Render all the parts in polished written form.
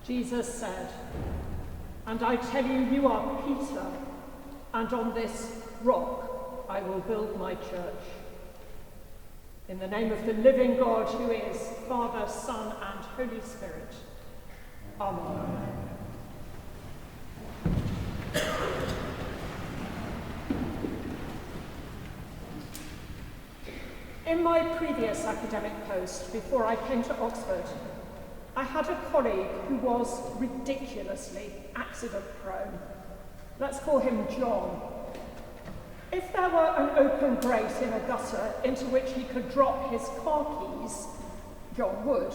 Jesus said, "And I tell you, you are Peter, and on this rock I will build my church." In the name of the living God, who is Father, Son, and Holy Spirit. Amen. In my previous academic post, before I came to Oxford, I had a colleague who was ridiculously accident-prone. Let's call him John. If there were an open grate in a gutter into which he could drop his car keys, John would.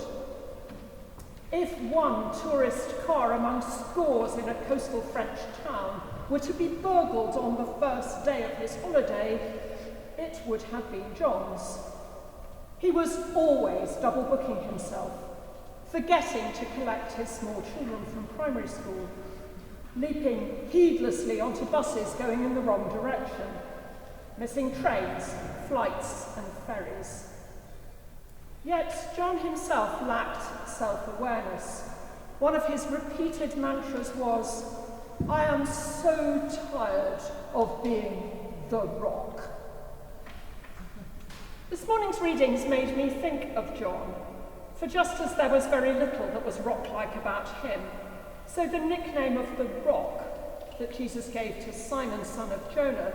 If one tourist car among scores in a coastal French town were to be burgled on the first day of his holiday, it would have been John's. He was always double-booking himself, forgetting to collect his small children from primary school, leaping heedlessly onto buses going in the wrong direction, missing trains, flights, and ferries. Yet John himself lacked self-awareness. One of his repeated mantras was, "I am so tired of being the rock." This morning's readings made me think of John, for just as there was very little that was rock-like about him, so the nickname of the rock that Jesus gave to Simon, son of Jonah,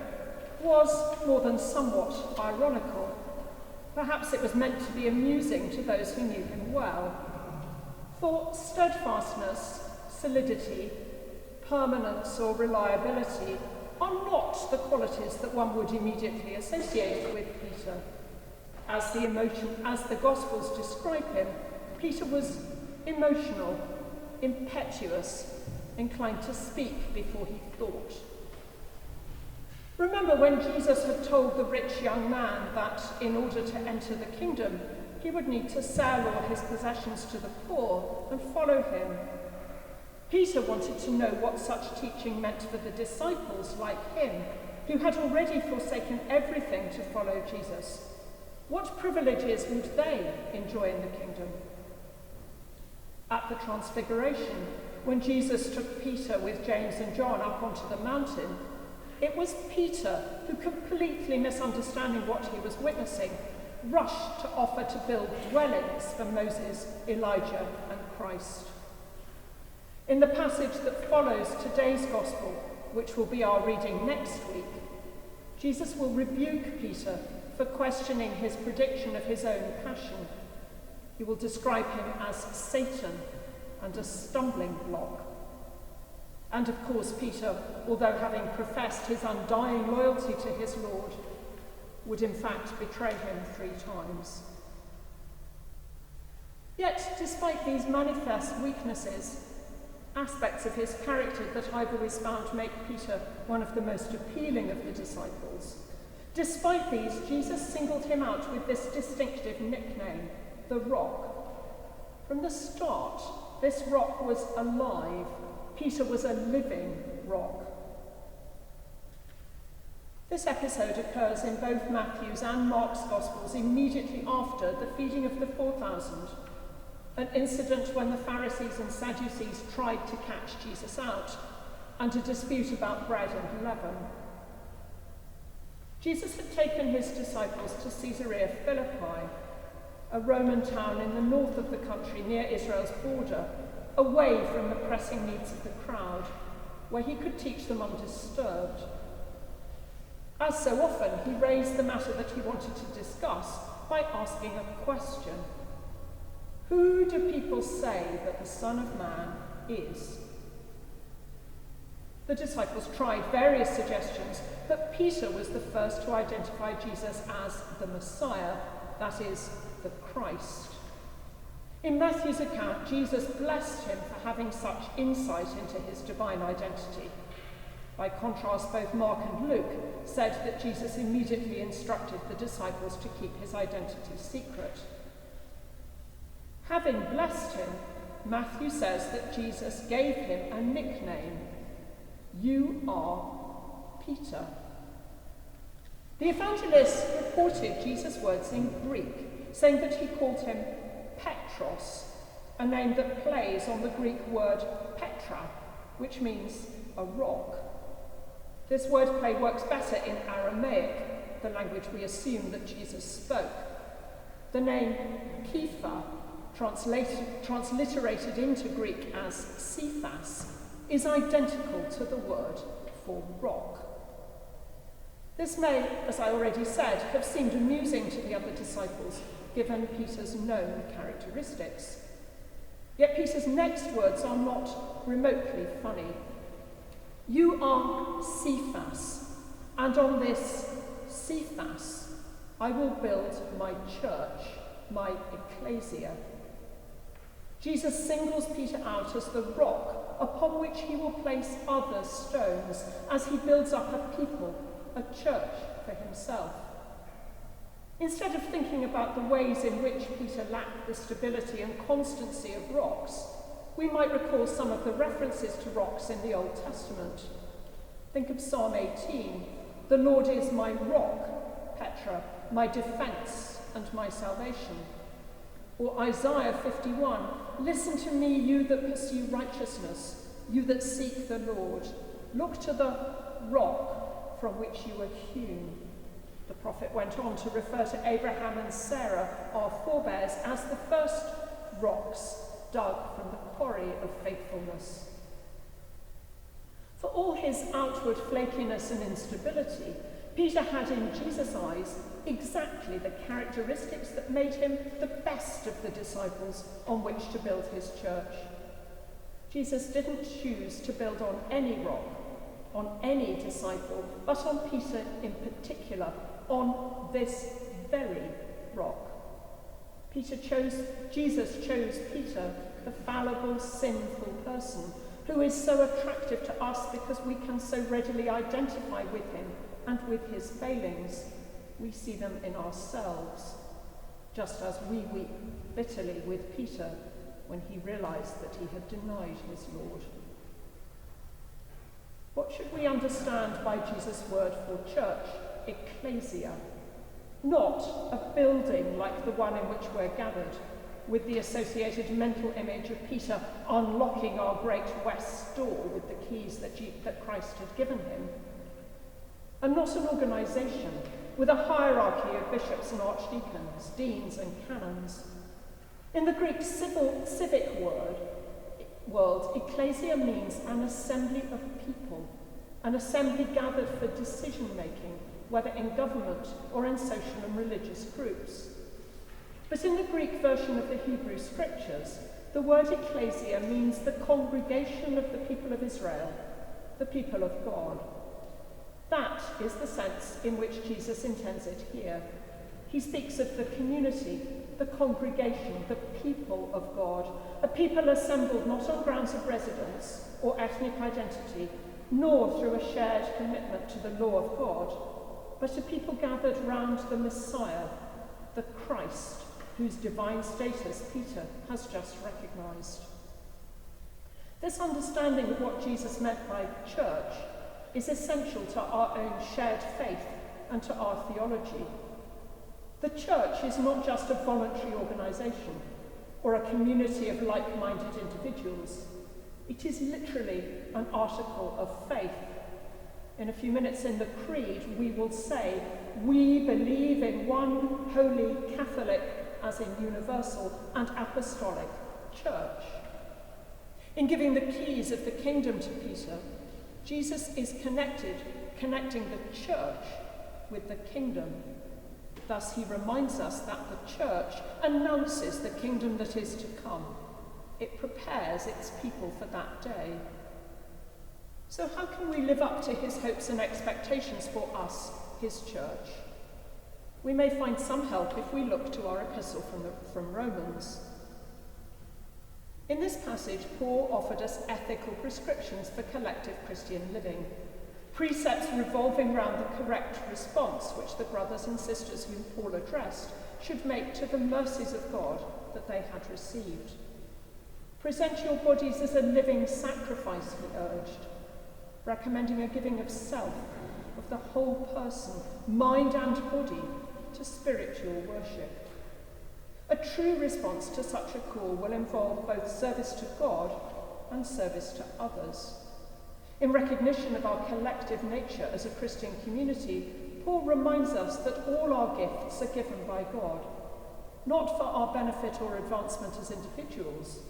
was more than somewhat ironical. Perhaps it was meant to be amusing to those who knew him well. For steadfastness, solidity, permanence, or reliability are not the qualities that one would immediately associate with Peter. As the Gospels describe him, Peter was emotional, impetuous, inclined to speak before he thought. Remember when Jesus had told the rich young man that in order to enter the kingdom, he would need to sell all his possessions to the poor and follow him. Peter wanted to know what such teaching meant for the disciples like him, who had already forsaken everything to follow Jesus. What privileges would they enjoy in the kingdom? At the Transfiguration, when Jesus took Peter with James and John up onto the mountain, it was Peter who, completely misunderstanding what he was witnessing, rushed to offer to build dwellings for Moses, Elijah, and Christ. In the passage that follows today's Gospel, which will be our reading next week, Jesus will rebuke Peter for questioning his prediction of his own passion. He will describe him as Satan and a stumbling block. And of course, Peter, although having professed his undying loyalty to his Lord, would in fact betray him 3 times. Yet, despite these manifest weaknesses, aspects of his character that I've always found make Peter one of the most appealing of the disciples, despite these, Jesus singled him out with this distinctive nickname, the Rock. From the start, this rock was alive. Peter was a living rock. This episode occurs in both Matthew's and Mark's Gospels immediately after the feeding of the 4,000, an incident when the Pharisees and Sadducees tried to catch Jesus out, and a dispute about bread and leaven. Jesus had taken his disciples to Caesarea Philippi, a Roman town in the north of the country near Israel's border, away from the pressing needs of the crowd, where he could teach them undisturbed. As so often, he raised the matter that he wanted to discuss by asking a question. Who do people say that the Son of Man is? The disciples tried various suggestions, but Peter was the first to identify Jesus as the Messiah, that is, the Christ. In Matthew's account, Jesus blessed him for having such insight into his divine identity. By contrast, both Mark and Luke said that Jesus immediately instructed the disciples to keep his identity secret. Having blessed him, Matthew says that Jesus gave him a nickname. You are Peter. The evangelist reported Jesus' words in Greek, saying that he called him Petros, a name that plays on the Greek word Petra, which means a rock. This wordplay works better in Aramaic, the language we assume that Jesus spoke. The name Kepha, transliterated into Greek as Cephas, is identical to the word for rock. This may, as I already said, have seemed amusing to the other disciples, given Peter's known characteristics. Yet Peter's next words are not remotely funny. You are Cephas, and on this Cephas I will build my church, my ecclesia. Jesus singles Peter out as the rock upon which he will place other stones as he builds up a people, a church for himself. Instead of thinking about the ways in which Peter lacked the stability and constancy of rocks, we might recall some of the references to rocks in the Old Testament. Think of Psalm 18, "The Lord is my rock, Petra, my defence and my salvation." Or Isaiah 51, "Listen to me, you that pursue righteousness, you that seek the Lord. Look to the rock from which you were hewn." The prophet went on to refer to Abraham and Sarah, our forebears, as the first rocks dug from the quarry of faithfulness. For all his outward flakiness and instability, Peter had in Jesus' eyes exactly the characteristics that made him the best of the disciples on which to build his church. Jesus didn't choose to build on any rock, on any disciple, but on Peter in particular, on this very rock. Jesus chose Peter, the fallible, sinful person, who is so attractive to us because we can so readily identify with him and with his failings. We see them in ourselves, just as we weep bitterly with Peter when he realized that he had denied his Lord. What should we understand by Jesus' word for church? Ecclesia. Not a building like the one in which we're gathered, with the associated mental image of Peter unlocking our great west door with the keys that Christ had given him. And not an organisation with a hierarchy of bishops and archdeacons, deans and canons. In the Greek civic world, ecclesia means an assembly of people, an assembly gathered for decision-making, whether in government or in social and religious groups. But in the Greek version of the Hebrew Scriptures, the word ecclesia means the congregation of the people of Israel, the people of God. That is the sense in which Jesus intends it here. He speaks of the community, the congregation, the people of God, a people assembled not on grounds of residence or ethnic identity, nor through a shared commitment to the law of God, but a people gathered round the Messiah, the Christ, whose divine status Peter has just recognised. This understanding of what Jesus meant by church is essential to our own shared faith and to our theology. The church is not just a voluntary organisation or a community of like-minded individuals. It is literally an article of faith. In a few minutes in the Creed, we will say, "We believe in one holy Catholic, as in universal, and apostolic church." In giving the keys of the kingdom to Peter, Jesus is connecting the church with the kingdom. Thus he reminds us that the church announces the kingdom that is to come. It prepares its people for that day. So how can we live up to his hopes and expectations for us, his church? We may find some help if we look to our epistle from Romans. In this passage, Paul offered us ethical prescriptions for collective Christian living, precepts revolving around the correct response which the brothers and sisters whom Paul addressed should make to the mercies of God that they had received. Present your bodies as a living sacrifice, he urged, recommending a giving of self, of the whole person, mind and body, to spiritual worship. A true response to such a call will involve both service to God and service to others. In recognition of our collective nature as a Christian community, Paul reminds us that all our gifts are given by God, not for our benefit or advancement as individuals,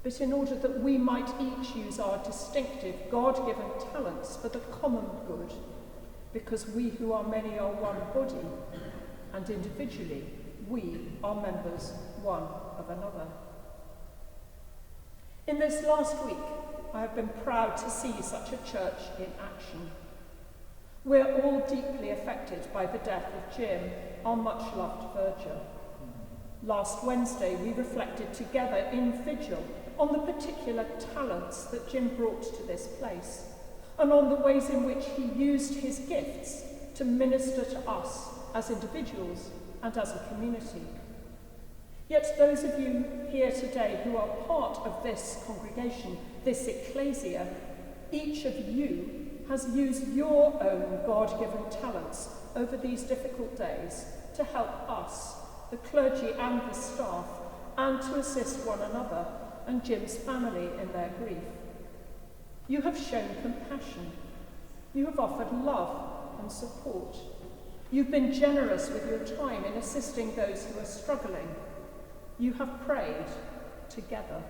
but in order that we might each use our distinctive God-given talents for the common good, because we who are many are one body, and individually we are members one of another. In this last week, I have been proud to see such a church in action. We're all deeply affected by the death of Jim, our much-loved verger. Last Wednesday, we reflected together in vigil on the particular talents that Jim brought to this place, and on the ways in which he used his gifts to minister to us as individuals and as a community. Yet those of you here today who are part of this congregation, this ecclesia, each of you has used your own God-given talents over these difficult days to help us, the clergy and the staff, and to assist one another and Jim's family in their grief. You have shown compassion. You have offered love and support. You've been generous with your time in assisting those who are struggling. You have prayed together.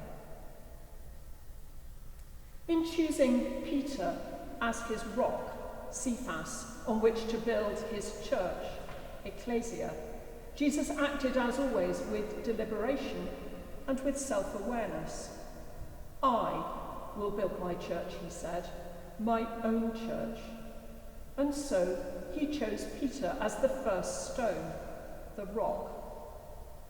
In choosing Peter as his rock, Cephas, on which to build his church, ecclesia, Jesus acted as always with deliberation and with self-awareness. I will build my church, he said, my own church. And so he chose Peter as the first stone, the rock.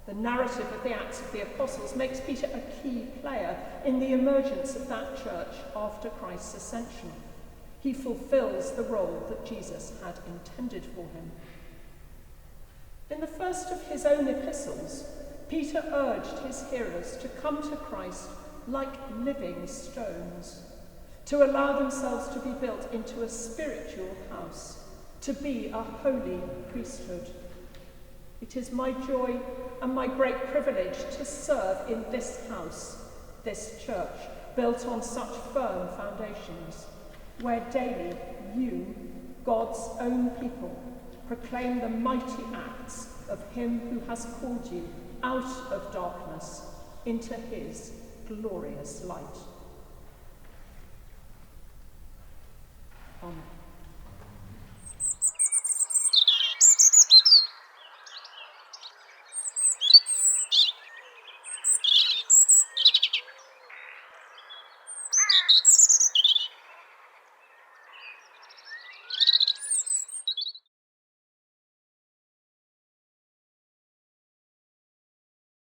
The narrative of the Acts of the Apostles makes Peter a key player in the emergence of that church after Christ's ascension. He fulfills the role that Jesus had intended for him. In the first of his own epistles, Peter urged his hearers to come to Christ like living stones, to allow themselves to be built into a spiritual house, to be a holy priesthood. It is my joy and my great privilege to serve in this house, this church, built on such firm foundations, where daily you, God's own people, proclaim the mighty acts of him who has called you out of darkness into his glorious light. Amen.